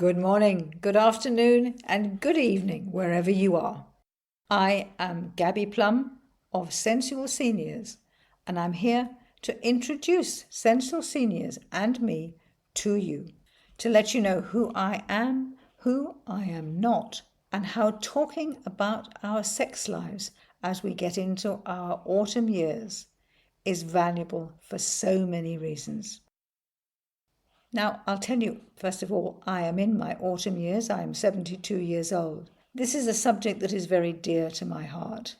Good morning, good afternoon, and good evening, wherever you are. I am Gabby Plum of Sensual Seniors, and I'm here to introduce Sensual Seniors and me to you, to let you know who I am, who I am not, and how talking about our sex lives as we get into our autumn years is valuable for so many reasons. Now, I'll tell you, first of all, I am in my autumn years. I am 72 years old. This is a subject that is very dear to my heart.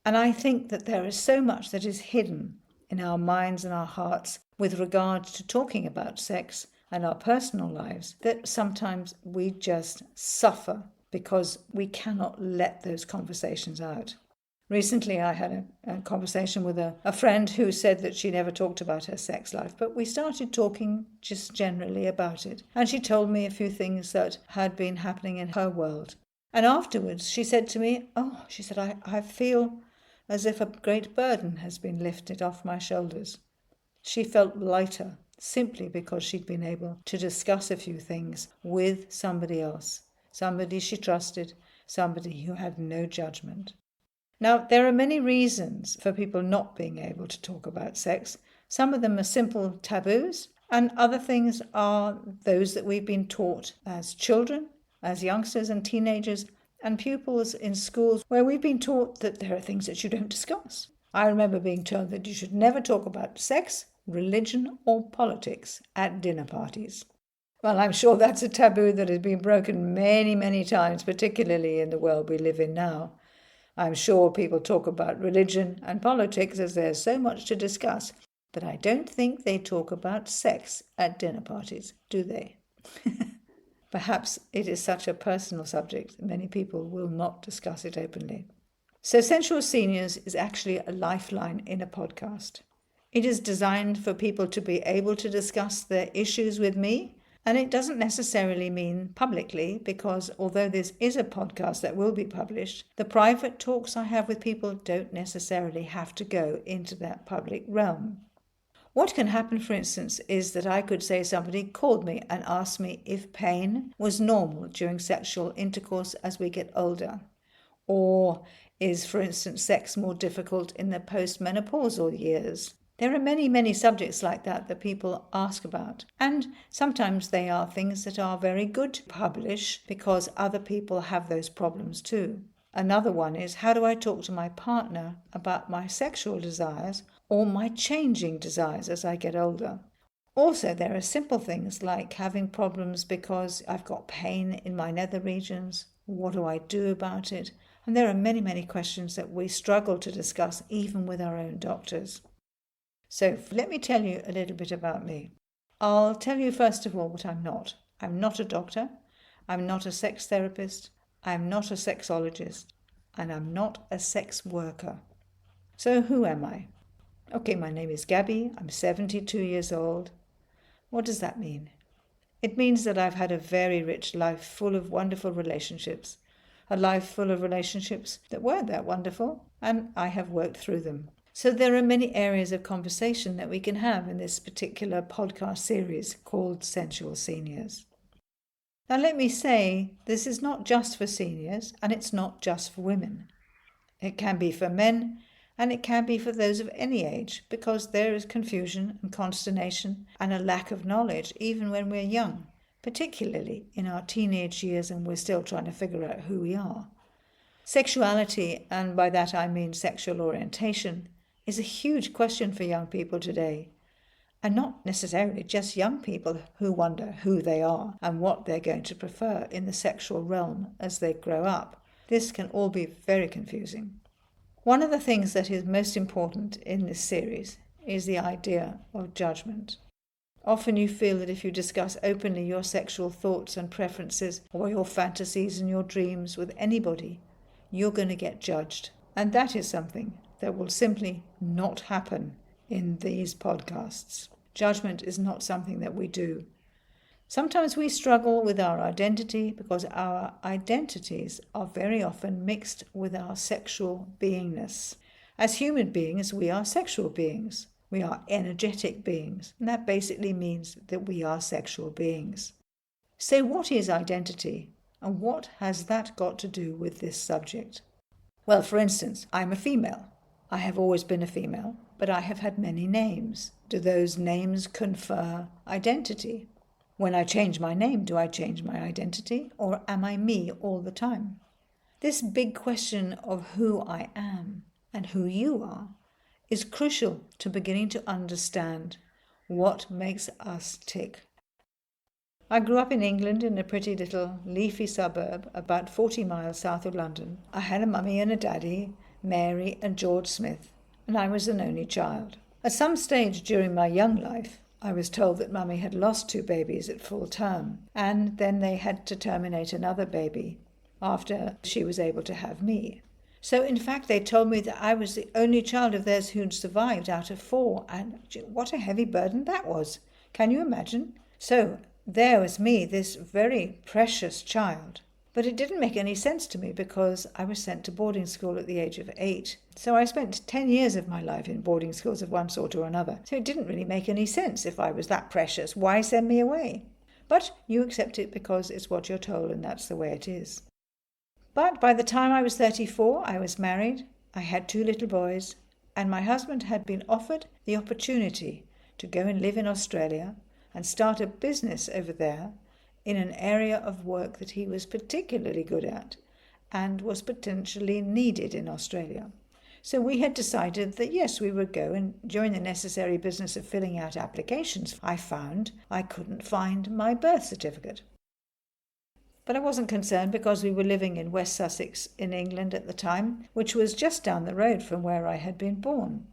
And I think that there is so much that is hidden in our minds and our hearts with regard to talking about sex and our personal lives that sometimes we just suffer because we cannot let those conversations out. Recently, I had a conversation with a friend who said that she never talked about her sex life, but we started talking just generally about it. And she told me a few things that had been happening in her world. And afterwards, she said to me, I feel as if a great burden has been lifted off my shoulders. She felt lighter simply because she'd been able to discuss a few things with somebody else, somebody she trusted, somebody who had no judgment. Now, there are many reasons for people not being able to talk about sex. Some of them are simple taboos, and other things are those that we've been taught as children, as youngsters and teenagers, and pupils in schools where we've been taught that there are things that you don't discuss. I remember being told that you should never talk about sex, religion, or politics at dinner parties. Well, I'm sure that's a taboo that has been broken many, many times, particularly in the world we live in now. I'm sure people talk about religion and politics as there's so much to discuss, but I don't think they talk about sex at dinner parties, do they? Perhaps it is such a personal subject that many people will not discuss it openly. So Sensual Seniors is actually a lifeline in a podcast. It is designed for people to be able to discuss their issues with me. And it doesn't necessarily mean publicly, because although this is a podcast that will be published, the private talks I have with people don't necessarily have to go into that public realm. What can happen, for instance, is that I could say somebody called me and asked me if pain was normal during sexual intercourse as we get older. Or is, for instance, sex more difficult in the postmenopausal years? There are many, many subjects like that people ask about. And sometimes they are things that are very good to publish because other people have those problems too. Another one is, how do I talk to my partner about my sexual desires or my changing desires as I get older? Also, there are simple things like having problems because I've got pain in my nether regions. What do I do about it? And there are many, many questions that we struggle to discuss even with our own doctors. So let me tell you a little bit about me. I'll tell you first of all what I'm not. I'm not a doctor. I'm not a sex therapist. I'm not a sexologist. And I'm not a sex worker. So who am I? Okay, my name is Gabby. I'm 72 years old. What does that mean? It means that I've had a very rich life full of wonderful relationships. A life full of relationships that weren't that wonderful, and I have worked through them. So there are many areas of conversation that we can have in this particular podcast series called Sensual Seniors. Now let me say, this is not just for seniors and it's not just for women. It can be for men and it can be for those of any age, because there is confusion and consternation and a lack of knowledge even when we're young, particularly in our teenage years and we're still trying to figure out who we are. Sexuality, and by that I mean sexual orientation, is a huge question for young people today. And not necessarily just young people who wonder who they are and what they're going to prefer in the sexual realm as they grow up. This can all be very confusing. One of the things that is most important in this series is the idea of judgment. Often you feel that if you discuss openly your sexual thoughts and preferences or your fantasies and your dreams with anybody, you're going to get judged. And that is something that will simply not happen in these podcasts. Judgment is not something that we do. Sometimes we struggle with our identity because our identities are very often mixed with our sexual beingness. As human beings, we are sexual beings. We are energetic beings, and that basically means that we are sexual beings. So what is identity, and what has that got to do with this subject? Well, for instance, I'm a female. I have always been a female, but I have had many names. Do those names confer identity? When I change my name, do I change my identity, or am I me all the time? This big question of who I am and who you are is crucial to beginning to understand what makes us tick. I grew up in England in a pretty little leafy suburb about 40 miles south of London. I had a mummy and a daddy, Mary and George Smith, and I was an only child. At some stage during my young life, I was told that mummy had lost 2 babies at full term, and then they had to terminate another baby after she was able to have me. So in fact they told me that I was the only child of theirs who'd survived out of 4, and what a heavy burden that was. Can you imagine? So there was me, this very precious child. But it didn't make any sense to me because I was sent to boarding school at the age of 8. So I spent 10 years of my life in boarding schools of one sort or another. So it didn't really make any sense. If I was that precious, why send me away? But you accept it because it's what you're told, and that's the way it is. But by the time I was 34, I was married, I had 2 little boys, and my husband had been offered the opportunity to go and live in Australia and start a business over there in an area of work that he was particularly good at and was potentially needed in Australia. So we had decided that yes, we would go, and during the necessary business of filling out applications, I found I couldn't find my birth certificate. But I wasn't concerned because we were living in West Sussex in England at the time, which was just down the road from where I had been born.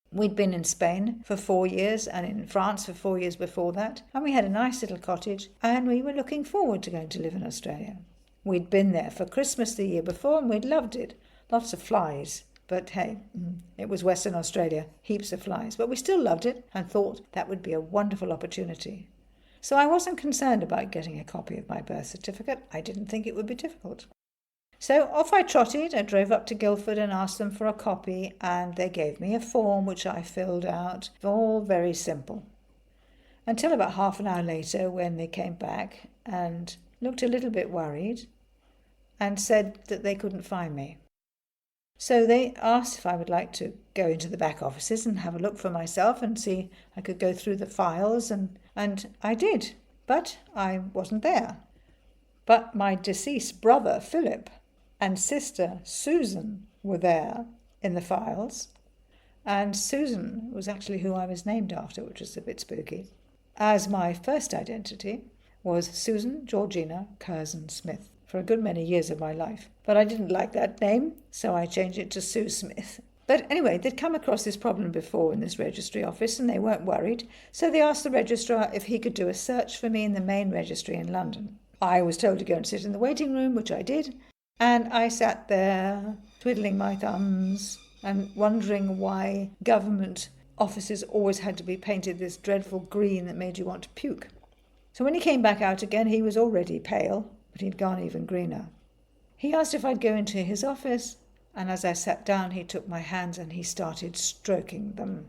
We'd been in Spain for 4 years and in France for 4 years before that, and we had a nice little cottage, and we were looking forward to going to live in Australia. We'd been there for Christmas the year before and we'd loved it. Lots of flies, but hey, it was Western Australia, heaps of flies, but we still loved it and thought that would be a wonderful opportunity. So I wasn't concerned about getting a copy of my birth certificate. I didn't think it would be difficult. So off I trotted. I drove up to Guildford and asked them for a copy, and they gave me a form which I filled out. All very simple. Until about half an hour later, when they came back and looked a little bit worried and said that they couldn't find me. So they asked if I would like to go into the back offices and have a look for myself and see I could go through the files, and I did, but I wasn't there. But my deceased brother, Philip, and sister Susan were there in the files, and Susan was actually who I was named after, which was a bit spooky, as my first identity was Susan Georgina Curzon Smith for a good many years of my life. But I didn't like that name, so I changed it to Sue Smith. But anyway, they'd come across this problem before in this registry office, and they weren't worried, so they asked the registrar if he could do a search for me in the main registry in London. I was told to go and sit in the waiting room, which I did, and I sat there twiddling my thumbs and wondering why government offices always had to be painted this dreadful green that made you want to puke. So when he came back out again, he was already pale, but he'd gone even greener. He asked if I'd go into his office, and as I sat down, he took my hands and he started stroking them.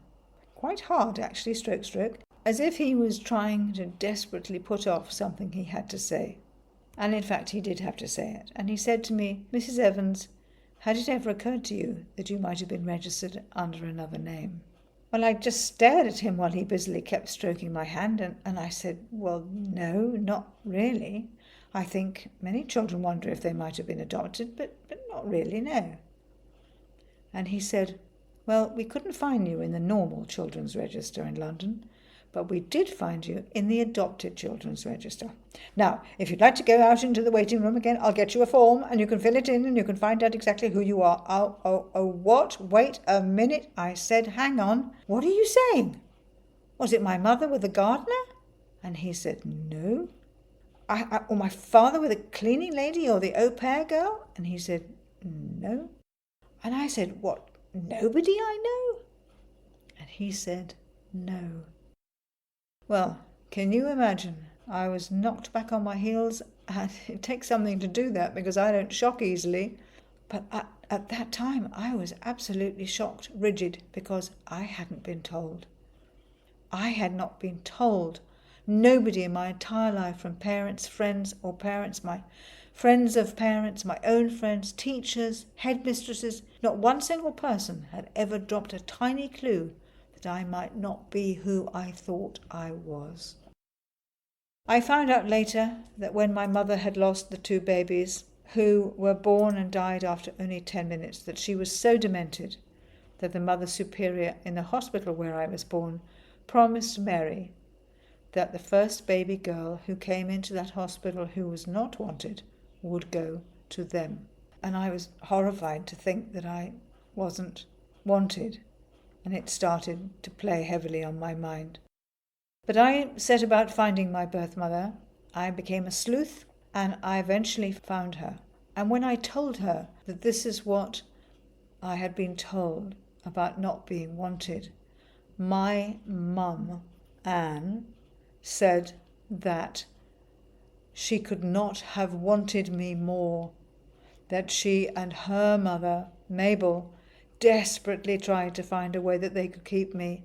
Quite hard, actually, stroke, as if he was trying to desperately put off something he had to say. And in fact, he did have to say it. And he said to me, "Mrs. Evans, had it ever occurred to you that you might have been registered under another name?" Well, I just stared at him while he busily kept stroking my hand, and I said, "Well, no, not really. I think many children wonder if they might have been adopted, but not really, no." And he said, "Well, we couldn't find you in the normal children's register in London, but we did find you in the adopted children's register. Now, if you'd like to go out into the waiting room again, I'll get you a form and you can fill it in and you can find out exactly who you are." Oh, what? Wait a minute. I said, "Hang on. What are you saying? Was it my mother with the gardener?" And he said, "No." Or my father with the cleaning lady or the au pair girl?" And he said, "No." And I said, "What, nobody I know?" And he said, "No." Well, can you imagine? I was knocked back on my heels, and it takes something to do that because I don't shock easily. But at that time, I was absolutely shocked, rigid, because I hadn't been told. I had not been told Nobody in my entire life, from parents, friends or parents, my friends of parents, my own friends, teachers, headmistresses, not one single person had ever dropped a tiny clue that I might not be who I thought I was. I found out later that when my mother had lost the 2 babies, who were born and died after only 10 minutes, that she was so demented that the Mother Superior in the hospital where I was born promised Mary that the first baby girl who came into that hospital who was not wanted would go to them. And I was horrified to think that I wasn't wanted, and it started to play heavily on my mind. But I set about finding my birth mother. I became a sleuth, and I eventually found her. And when I told her that this is what I had been told about not being wanted, my mum, Anne, said that she could not have wanted me more, that she and her mother, Mabel, desperately tried to find a way that they could keep me.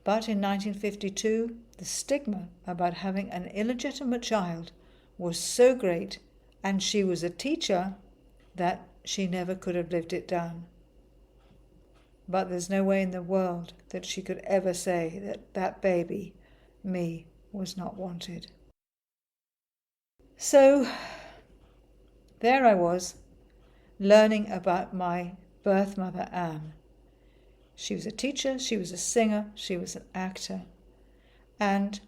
But in 1952, the stigma about having an illegitimate child was so great, and she was a teacher, that she never could have lived it down. But there's no way in the world that she could ever say that that baby, me, was not wanted. So there I was, learning about my birth mother, Anne. She was a teacher, she was a singer, she was an actor. And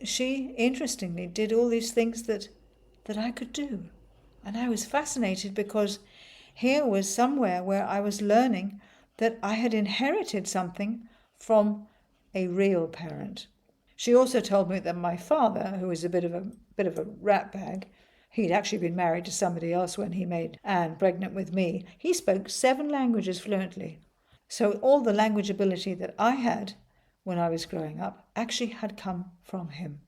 she, interestingly, did all these things that I could do. And I was fascinated because here was somewhere where I was learning that I had inherited something from a real parent. She also told me that my father, who was a bit of a ratbag, he'd actually been married to somebody else when he made Anne pregnant with me. He spoke 7 languages fluently. So all the language ability that I had when I was growing up actually had come from him.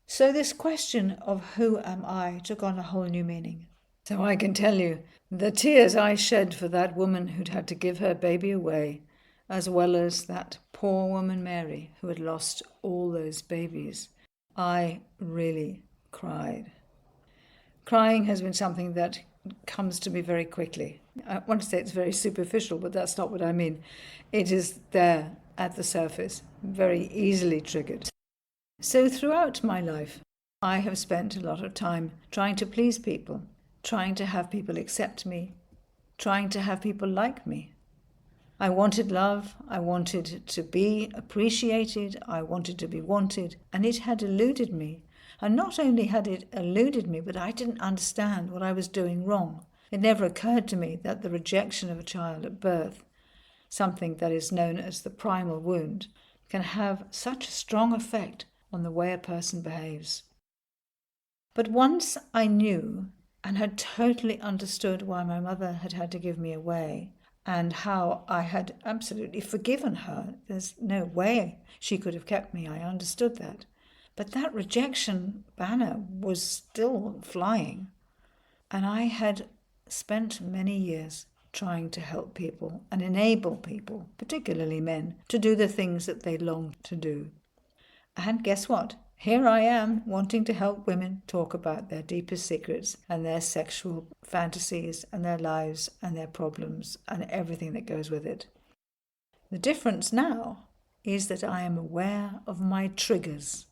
So this question of who am I took on a whole new meaning. So I can tell you, the tears I shed for that woman who'd had to give her baby away, as well as that poor woman Mary who had lost all those babies, I really cried. Crying has been something that comes to me very quickly. I want to say it's very superficial, but that's not what I mean. It is there at the surface, very easily triggered. So throughout my life, I have spent a lot of time trying to please people, trying to have people accept me, trying to have people like me. I wanted love, I wanted to be appreciated, I wanted to be wanted, and it had eluded me. And not only had it eluded me, but I didn't understand what I was doing wrong. It never occurred to me that the rejection of a child at birth, something that is known as the primal wound, can have such a strong effect on the way a person behaves. But once I knew and had totally understood why my mother had had to give me away, and how I had absolutely forgiven her. There's no way she could have kept me. I understood that. But that rejection banner was still flying. And I had spent many years trying to help people and enable people, particularly men, to do the things that they longed to do. And guess what? Here I am wanting to help women talk about their deepest secrets and their sexual fantasies and their lives and their problems and everything that goes with it. The difference now is that I am aware of my triggers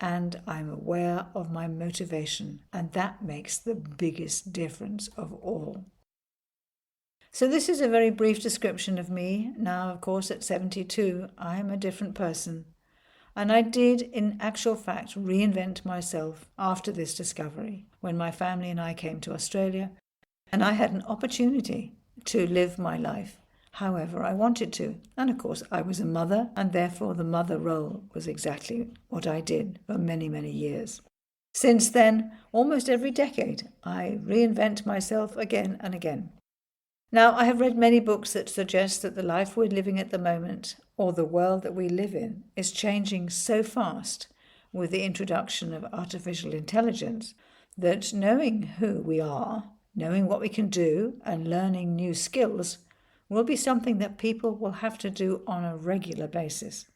and I'm aware of my motivation, and that makes the biggest difference of all. So this is a very brief description of me. Now, of course, at 72, I am a different person. And I did, in actual fact, reinvent myself after this discovery, when my family and I came to Australia, and I had an opportunity to live my life however I wanted to. And of course, I was a mother, and therefore the mother role was exactly what I did for many, many years. Since then, almost every decade, I reinvent myself again and again. Now, I have read many books that suggest that the life we're living at the moment, or the world that we live in, is changing so fast with the introduction of artificial intelligence that knowing who we are, knowing what we can do, and learning new skills will be something that people will have to do on a regular basis.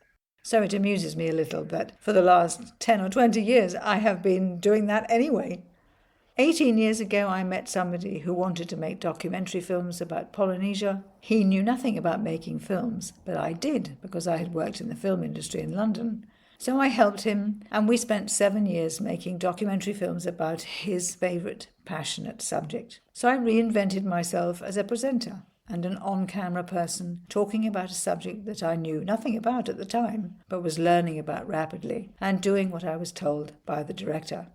So it amuses me a little that for the last 10 or 20 years I have been doing that anyway. 18 years ago, I met somebody who wanted to make documentary films about Polynesia. He knew nothing about making films, but I did because I had worked in the film industry in London. So I helped him, and we spent 7 years making documentary films about his favourite, passionate subject. So I reinvented myself as a presenter and an on-camera person talking about a subject that I knew nothing about at the time, but was learning about rapidly and doing what I was told by the director.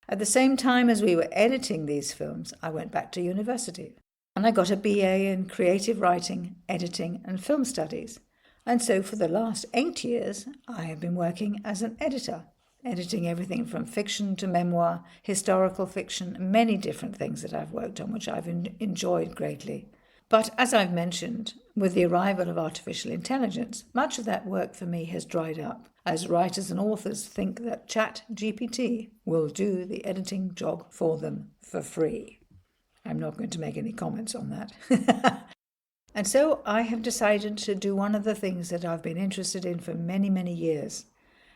At the same time as we were editing these films, I went back to university and I got a BA in creative writing, editing and film studies. And so for the last 8 years, I have been working as an editor, editing everything from fiction to memoir, historical fiction, many different things that I've worked on, which I've enjoyed greatly. But as I've mentioned, with the arrival of artificial intelligence, much of that work for me has dried up, as writers and authors think that ChatGPT will do the editing job for them for free. I'm not going to make any comments on that. And so I have decided to do one of the things that I've been interested in for many, many years,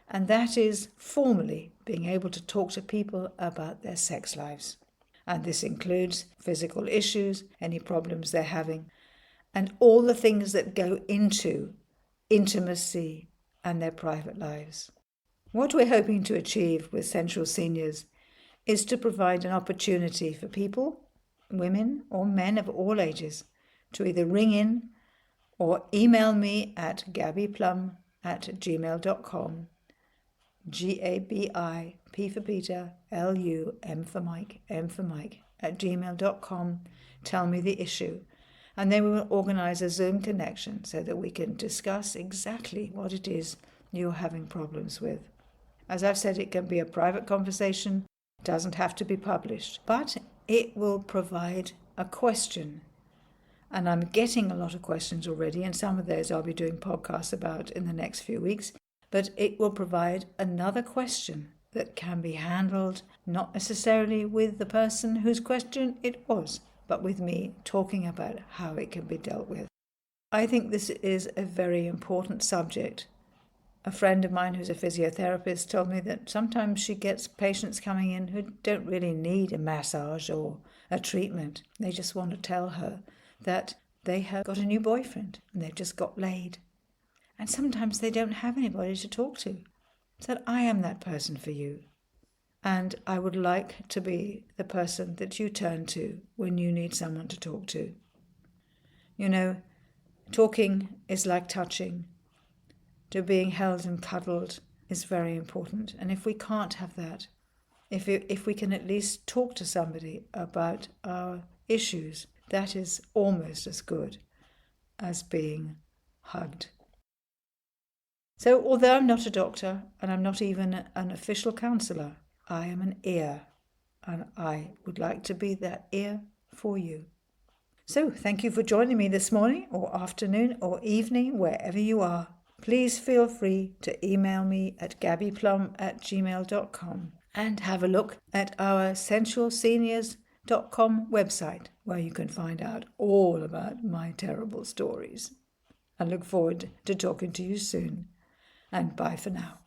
and that is formally being able to talk to people about their sex lives. And this includes physical issues, any problems they're having, and all the things that go into intimacy and their private lives. What we're hoping to achieve with Sensual Seniors is to provide an opportunity for people, women or men of all ages, to either ring in or email me at gabbyplum@gmail.com, GABI, P for Peter, LU, M for Mike, @gmail.com. Tell me the issue. And then we will organise a Zoom connection so that we can discuss exactly what it is you're having problems with. As I've said, it can be a private conversation, doesn't have to be published, but it will provide a question. And I'm getting a lot of questions already, and some of those I'll be doing podcasts about in the next few weeks. But it will provide another question that can be handled not necessarily with the person whose question it was, but with me talking about how it can be dealt with. I think this is a very important subject. A friend of mine who's a physiotherapist told me that sometimes she gets patients coming in who don't really need a massage or a treatment. They just want to tell her that they have got a new boyfriend and they've just got laid. And sometimes they don't have anybody to talk to. So I am that person for you. And I would like to be the person that you turn to when you need someone to talk to. You know, talking is like touching. To being held and cuddled is very important. And if we can't have that, if we can at least talk to somebody about our issues, that is almost as good as being hugged. So although I'm not a doctor and I'm not even an official counsellor, I am an ear, and I would like to be that ear for you. So thank you for joining me this morning or afternoon or evening, wherever you are. Please feel free to email me at gabbyplum@gmail.com and have a look at our sensualseniors.com website, where you can find out all about my terrible stories. I look forward to talking to you soon, and bye for now.